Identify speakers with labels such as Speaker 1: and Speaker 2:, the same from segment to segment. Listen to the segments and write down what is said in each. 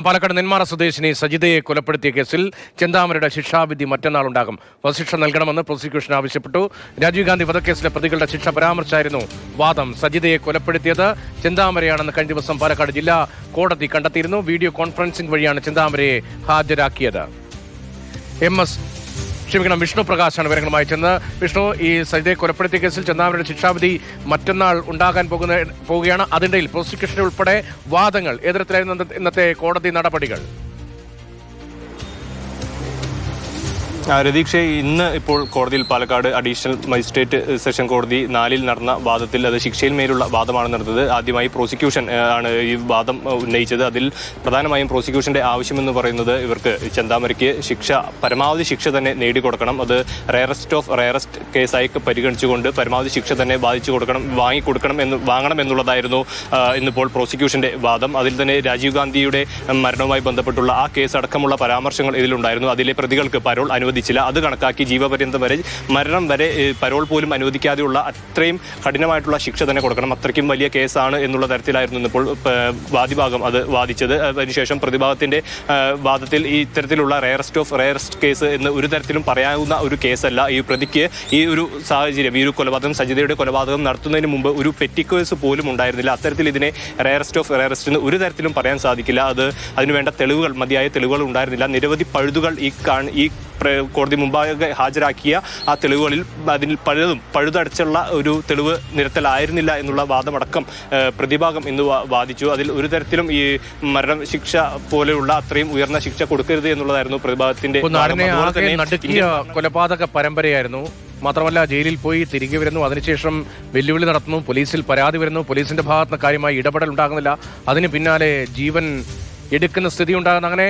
Speaker 1: പാലക്കാട് നെന്മാറ സ്വദേശിനി സജിതയെ കൊലപ്പെടുത്തിയ കേസിൽ ചെന്താമരയുടെ ശിക്ഷാവിധി മറ്റന്നാൾ ഉണ്ടാകും. വധശിക്ഷ നൽകണമെന്ന് പ്രോസിക്യൂഷൻ ആവശ്യപ്പെട്ടു. രാജീവ് ഗാന്ധി വധക്കേസിലെ പ്രതികളുടെ ശിക്ഷ പരാമർശമായിരുന്നു വാദം. സജിതയെ കൊലപ്പെടുത്തിയത് ചെന്താമരയാണെന്ന് കഴിഞ്ഞ ദിവസം പാലക്കാട് ജില്ലാ കോടതി കണ്ടെത്തിയിരുന്നു. വീഡിയോ കോൺഫറൻസിംഗ് വഴിയാണ് ചെന്താമരയെ ഹാജരാക്കിയത്. വിഷ്ണു പ്രകാശാണ് വിവരങ്ങളുമായി ചെന്ന്. വിഷ്ണു, ഈ സജിതയെ കൊലപ്പെടുത്തിയ കേസിൽ ചെന്താമരയുടെ ശിക്ഷാവിധി മറ്റന്നാൾ ഉണ്ടാകാൻ പോവുകയാണ്. അതിനിടയിൽ പ്രോസിക്യൂഷൻ ഉൾപ്പെടെ വാദങ്ങൾ. ഏത് തരത്തിലായിരുന്നു ഇന്നത്തെ കോടതി നടപടികൾ?
Speaker 2: രതീക്ഷ, ഇന്ന് ഇപ്പോൾ കോടതിയിൽ പാലക്കാട് അഡീഷണൽ മജിസ്ട്രേറ്റ് സെഷൻ കോടതി 4-ൽ നടന്ന വാദത്തിൽ അത് ശിക്ഷയിൽ മേലുള്ള വാദമാണ് നടന്നത്. ആദ്യമായി പ്രോസിക്യൂഷൻ ആണ് ഈ വാദം ഉന്നയിച്ചത്. അതിൽ പ്രധാനമായും പ്രോസിക്യൂഷന്റെ ആവശ്യമെന്ന് പറയുന്നത് ഇവർക്ക് ചെന്താമരയ്ക്ക് പരമാവധി ശിക്ഷ തന്നെ നേടിക്കൊടുക്കണം. അത് റയറസ്റ്റ് കേസായി പരിഗണിച്ചുകൊണ്ട് പരമാവധി ശിക്ഷ തന്നെ വാങ്ങണം എന്നുള്ളതായിരുന്നു ഇന്നിപ്പോൾ പ്രോസിക്യൂഷന്റെ വാദം. അതിൽ തന്നെ രാജീവ് ഗാന്ധിയുടെ മരണവുമായി ബന്ധപ്പെട്ടുള്ള ആ കേസ് അടക്കമുള്ള പരാമർശങ്ങൾ ഇതിലുണ്ടായിരുന്നു. അതിലെ പ്രതികൾക്ക് പരോൾ അനുവദിച്ചില്ല. അത് കണക്കാക്കി ജീവപര്യന്തം വരെ, മരണം വരെ പരോൾ പോലും അനുവദിക്കാതെയുള്ള അത്രയും കഠിനമായിട്ടുള്ള ശിക്ഷ തന്നെ കൊടുക്കണം. അത്രയ്ക്കും വലിയ കേസാണ് എന്നുള്ള തരത്തിലായിരുന്നു ഇപ്പോൾ വാദിഭാഗം അത് വാദിച്ചത്. അതിനുശേഷം പ്രതിഭാഗത്തിന്റെ വാദത്തിൽ ഈ ഇത്തരത്തിലുള്ള റയറസ്റ്റ് കേസ് എന്ന് ഒരു തരത്തിലും പറയാവുന്ന ഒരു കേസല്ല. ഈ പ്രതിക്ക് ഈ ഒരു സാഹചര്യം, ഈ ഒരു കൊലപാതകം, സജിതയുടെ കൊലപാതകം നടത്തുന്നതിന് മുമ്പ് ഒരു പെറ്റി കേസ് പോലും ഉണ്ടായിരുന്നില്ല. അത്തരത്തിൽ ഇതിനെ റയറസ്റ്റ് എന്ന് ഒരു തരത്തിലും പറയാൻ സാധിക്കില്ല. അതിനുവേണ്ട മതിയായ തെളിവുകൾ ഉണ്ടായിരുന്നില്ല. നിരവധി പഴുതുകൾ ഈ കോടതി മുമ്പാകെ ഹാജരാക്കിയ ആ തെളിവുകളിൽ അതിൽ പഴുതടച്ചുള്ള ഒരു തെളിവ് നിരത്തലായിരുന്നില്ല എന്നുള്ള വാദമടക്കം പ്രതിഭാഗം ഇന്ന് വാദിച്ചു. അതിൽ ഒരു തരത്തിലും ഈ മരണശിക്ഷ പോലെയുള്ള അത്രയും ഉയർന്ന ശിക്ഷ കൊടുക്കരുത് എന്നുള്ളതായിരുന്നു പ്രതിഭാഗത്തിന്റെ.
Speaker 1: കൊലപാതക പരമ്പരയായിരുന്നു. മാത്രമല്ല, ജയിലിൽ പോയി തിരികെ വരുന്നു, അതിനുശേഷം വെല്ലുവിളി നടത്തുന്നു, പോലീസിൽ പരാതി വരുന്നു, പോലീസിന്റെ ഭാഗത്തുനിന്ന് കാര്യമായി ഇടപെടൽ ഉണ്ടാകുന്നില്ല, അതിന് പിന്നാലെ ജീവൻ എടുക്കുന്ന സ്ഥിതി ഉണ്ടാകുന്നു. അങ്ങനെ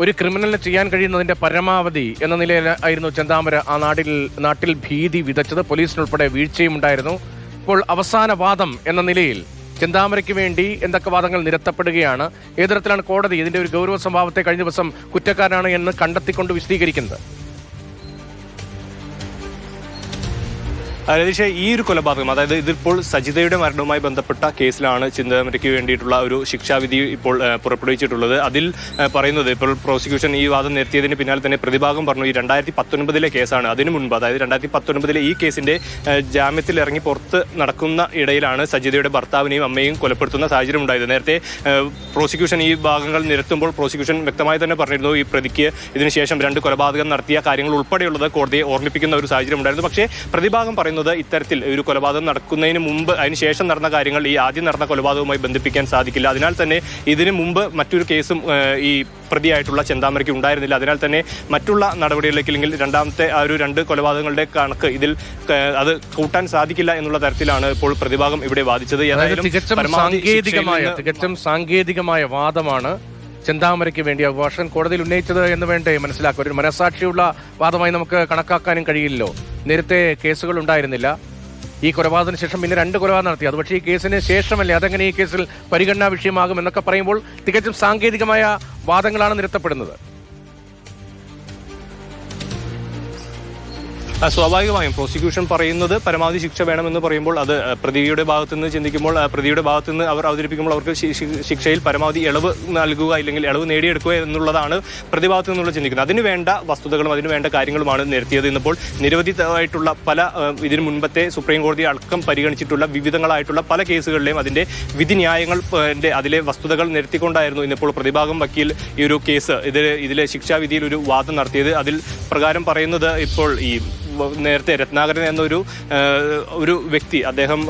Speaker 1: ഒരു ക്രിമിനലിന് ചെയ്യാൻ കഴിയുന്നതിന്റെ പരമാവധി എന്ന നിലയിലായിരുന്നു ചെന്താമര ആ നാട്ടിൽ ഭീതി വിതച്ചത്. പോലീസിനുൾപ്പെടെ വീഴ്ചയും ഉണ്ടായിരുന്നു. ഇപ്പോൾ അവസാന വാദം എന്ന നിലയിൽ ചെന്താമരയ്ക്ക് വേണ്ടി എന്തൊക്കെ വാദങ്ങൾ നിരത്തപ്പെടുകയാണ്? ഏത് തരത്തിലാണ് കോടതി ഇതിന്റെ ഒരു ഗൗരവ സ്വഭാവത്തെ കഴിഞ്ഞ ദിവസം കുറ്റക്കാരനാണ് എന്ന് കണ്ടെത്തിക്കൊണ്ട് വിശദീകരിക്കുന്നത്?
Speaker 2: രതീഷ, ഈ ഒരു കൊലപാതകം, അതായത് ഇതിപ്പോൾ സജിതയുടെ മരണവുമായി ബന്ധപ്പെട്ട കേസിലാണ് ചെന്താമരയ്ക്ക് വേണ്ടിയിട്ടുള്ള ഒരു ശിക്ഷാവിധി ഇപ്പോൾ പുറപ്പെടുവിച്ചിട്ടുള്ളത്. അതിൽ പറയുന്നത്, ഇപ്പോൾ പ്രോസിക്യൂഷൻ ഈ വാദം നിർത്തിയതിന് പിന്നാലെ തന്നെ പ്രതിഭാഗം പറഞ്ഞു, ഈ 2019 കേസാണ്. അതിനു മുൻപ്, അതായത് 2019 ഈ കേസിന്റെ ജാമ്യത്തിൽ ഇറങ്ങി പുറത്ത് നടക്കുന്ന ഇടയിലാണ് സജിതയുടെ ഭർത്താവിനെയും അമ്മയും കൊലപ്പെടുത്തുന്ന സാഹചര്യം ഉണ്ടായത്. നേരത്തെ പ്രോസിക്യൂഷൻ ഈ ഭാഗങ്ങൾ നിരത്തുമ്പോൾ പ്രോസിക്യൂഷൻ വ്യക്തമായി തന്നെ പറഞ്ഞിരുന്നു, ഈ പ്രതിക്ക് ഇതിനുശേഷം 2 കൊലപാതകം നടത്തിയ കാര്യങ്ങൾ ഉൾപ്പെടെയുള്ളത് കോടതിയെ ഓർമ്മിപ്പിക്കുന്ന ഒരു സാഹചര്യം ഉണ്ടായിരുന്നു. പക്ഷേ പ്രതിഭാഗം പറയുന്നത് ഇത്തരത്തിൽ ഒരു കൊലപാതകം നടക്കുന്നതിന് മുമ്പ് അതിനുശേഷം നടന്ന കാര്യങ്ങൾ ഈ ആദ്യം നടന്ന കൊലപാതകവുമായി ബന്ധിപ്പിക്കാൻ സാധിക്കില്ല. അതിനാൽ തന്നെ ഇതിനു മുമ്പ് മറ്റൊരു കേസും ഈ പ്രതിയായിട്ടുള്ള ചെന്താമരയ്ക്ക് ഉണ്ടായിരുന്നില്ല. അതിനാൽ തന്നെ മറ്റുള്ള നടപടികളിലേക്ക്, അല്ലെങ്കിൽ രണ്ടാമത്തെ ആ ഒരു 2 കൊലപാതകങ്ങളുടെ കണക്ക് ഇതിൽ അത് കൂട്ടാൻ സാധിക്കില്ല എന്നുള്ള തരത്തിലാണ് ഇപ്പോൾ പ്രതിഭാഗം ഇവിടെ വാദിച്ചത്.
Speaker 1: തികച്ചും സാങ്കേതികമായ വാദമാണ് ചെന്താമരയ്ക്ക് വേണ്ടി അഭിഭാഷകൻ കോടതിയിൽ ഉന്നയിച്ചത് എന്ന് വേണ്ടേ മനസ്സിലാക്കുക. ഒരു മനസാക്ഷിയുള്ള വാദമായി നമുക്ക് കണക്കാക്കാനും കഴിയില്ലല്ലോ. നേരത്തെ കേസുകൾ ഉണ്ടായിരുന്നില്ല. ഈ കൊലപാതകത്തിന് ശേഷം പിന്നെ 2 കൊലപാതകം നടത്തി. അത് പക്ഷേ ഈ കേസിന് ശേഷമല്ലേ, അതെങ്ങനെ ഈ കേസിൽ പരിഗണനാ വിഷയമാകും എന്നൊക്കെ പറയുമ്പോൾ തികച്ചും സാങ്കേതികമായ വാദങ്ങളാണ് നിരത്തപ്പെടുന്നത്.
Speaker 2: സ്വാഭാവികമായും പ്രോസിക്യൂഷൻ പറയുന്നത് പരമാവധി ശിക്ഷ വേണമെന്ന് പറയുമ്പോൾ അത് പ്രതിയുടെ ഭാഗത്തുനിന്ന് ചിന്തിക്കുമ്പോൾ, പ്രതിയുടെ ഭാഗത്തുനിന്ന് അവർ അവതരിപ്പിക്കുമ്പോൾ അവർക്ക് ശിക്ഷയിൽ പരമാവധി ഇളവ് നൽകുക, ഇല്ലെങ്കിൽ ഇളവ് നേടിയെടുക്കുക എന്നുള്ളതാണ് പ്രതിഭാഗത്തു നിന്നുള്ള ചിന്തിക്കുന്നത്. അതിനുവേണ്ട വസ്തുതകളും അതിനുവേണ്ട കാര്യങ്ങളുമാണ് നിരത്തിയത്. ഇന്നിപ്പോൾ നിരവധിയായിട്ടുള്ള ഇതിനു മുൻപത്തെ സുപ്രീം കോടതി അടക്കം പരിഗണിച്ചിട്ടുള്ള വിവിധങ്ങളായിട്ടുള്ള പല കേസുകളിലെയും അതിന്റെ വിധിന്യായങ്ങൾ, അതിലെ വസ്തുതകൾ നിരത്തിക്കൊണ്ടായിരുന്നു ഇന്നിപ്പോൾ പ്രതിഭാഗം വക്കീൽ ഈ ഒരു കേസ് ഇതിലെ ശിക്ഷാവിധിയിൽ ഒരു വാദം നടത്തിയത്. അതിൽ പ്രകാരം പറയുന്നത്, ഇപ്പോൾ ഈ നേരത്തെ രത്നാകരൻ എന്നൊരു വ്യക്തി, അദ്ദേഹം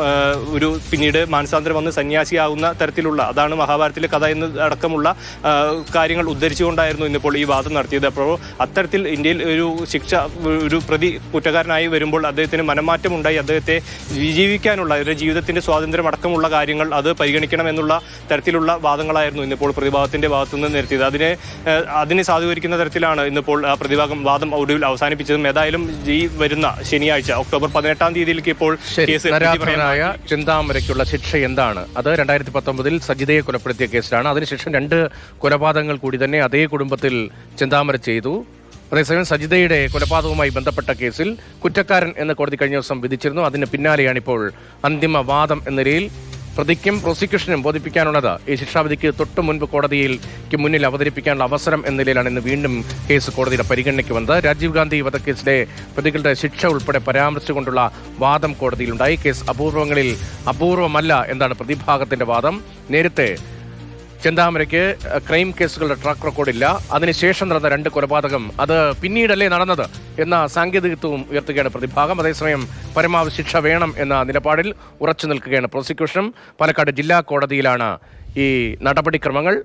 Speaker 2: പിന്നീട് മാനസാന്തരം വന്ന് സന്യാസിയാവുന്ന തരത്തിലുള്ള, അതാണ് മഹാഭാരതത്തിലെ കഥ എന്ന് അടക്കമുള്ള കാര്യങ്ങൾ ഉദ്ധരിച്ചുകൊണ്ടായിരുന്നു ഇന്നിപ്പോൾ ഈ വാദം നടത്തിയത്. അപ്പോൾ അത്തരത്തിൽ ഇന്ത്യയിൽ ഒരു പ്രതി കുറ്റക്കാരനായി വരുമ്പോൾ അദ്ദേഹത്തിന് മനംമാറ്റം ഉണ്ടായി, അദ്ദേഹത്തെ ജീവിക്കാനുള്ള ജീവിതത്തിന്റെ സ്വാതന്ത്ര്യം അടക്കമുള്ള കാര്യങ്ങൾ അത് പരിഗണിക്കണം എന്നുള്ള തരത്തിലുള്ള വാദങ്ങളായിരുന്നു ഇന്നിപ്പോൾ പ്രതിഭാഗത്തിന്റെ ഭാഗത്തുനിന്ന് നിരത്തിയത്. അതിനെ സാധൂകരിക്കുന്ന തരത്തിലാണ് ഇന്നിപ്പോൾ പ്രതിഭാഗം വാദം ഒടുവിൽ അവസാനിപ്പിച്ചതും. ഏതായാലും ഈ വരുന്ന ശനിയാഴ്ച ഒക്ടോബർ 18-ാം തീയതിയിലേക്ക് ഇപ്പോൾ കേസ്
Speaker 1: ചെന്താമരയ്ക്കുള്ള ശിക്ഷ എന്താണ്? അത് 2019 സജിതയെ കൊലപ്പെടുത്തിയ കേസിലാണ്. അതിനുശേഷം 2 കൊലപാതകങ്ങൾ കൂടി തന്നെ അതേ കുടുംബത്തിൽ ചെന്താമര ചെയ്തു. അതേസമയം സജിതയുടെ കൊലപാതകവുമായി ബന്ധപ്പെട്ട കേസിൽ കുറ്റക്കാരൻ എന്ന് കോടതി കഴിഞ്ഞ ദിവസം വിധിച്ചിരുന്നു. അതിന് പിന്നാലെയാണ് ഇപ്പോൾ അന്തിമ വാദം എന്ന നിലയിൽ പ്രതിക്കും പ്രോസിക്യൂഷനും ബോധിപ്പിക്കാനുള്ളത് ഈ ശിക്ഷാവിധിക്ക് തൊട്ടു മുൻപ് കോടതിക്ക് മുന്നിൽ അവതരിപ്പിക്കാനുള്ള അവസരം എന്ന നിലയിലാണ് ഇന്ന് വീണ്ടും കേസ് കോടതിയുടെ പരിഗണനയ്ക്ക് വന്നത്. രാജീവ് ഗാന്ധി വധക്കേസിലെ പ്രതികളുടെ ശിക്ഷ ഉൾപ്പെടെ പരാമർശിച്ചുകൊണ്ടുള്ള വാദം കോടതിയിലുണ്ടായി. കേസ് അപൂർവമല്ല എന്നാണ് പ്രതിഭാഗത്തിന്റെ വാദം. നേരത്തെ ചെന്താമരയ്ക്ക് ക്രൈം കേസുകളുടെ ട്രാക്ക് റെക്കോർഡില്ല, അതിനുശേഷം നടന്ന 2 കൊലപാതകം അത് പിന്നീടല്ലേ നടന്നത് എന്ന സാങ്കേതികത്വവും ഉയർത്തുകയാണ് പ്രതിഭാഗം. അതേസമയം പരമാവധി ശിക്ഷ വേണം എന്ന നിലപാടിൽ ഉറച്ചു നിൽക്കുകയാണ് പ്രോസിക്യൂഷനും. പാലക്കാട് ജില്ലാ കോടതിയിലാണ് ഈ നടപടിക്രമങ്ങൾ.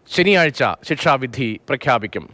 Speaker 1: ശനിയാഴ്ച ശിക്ഷാവിധി പ്രഖ്യാപിക്കും.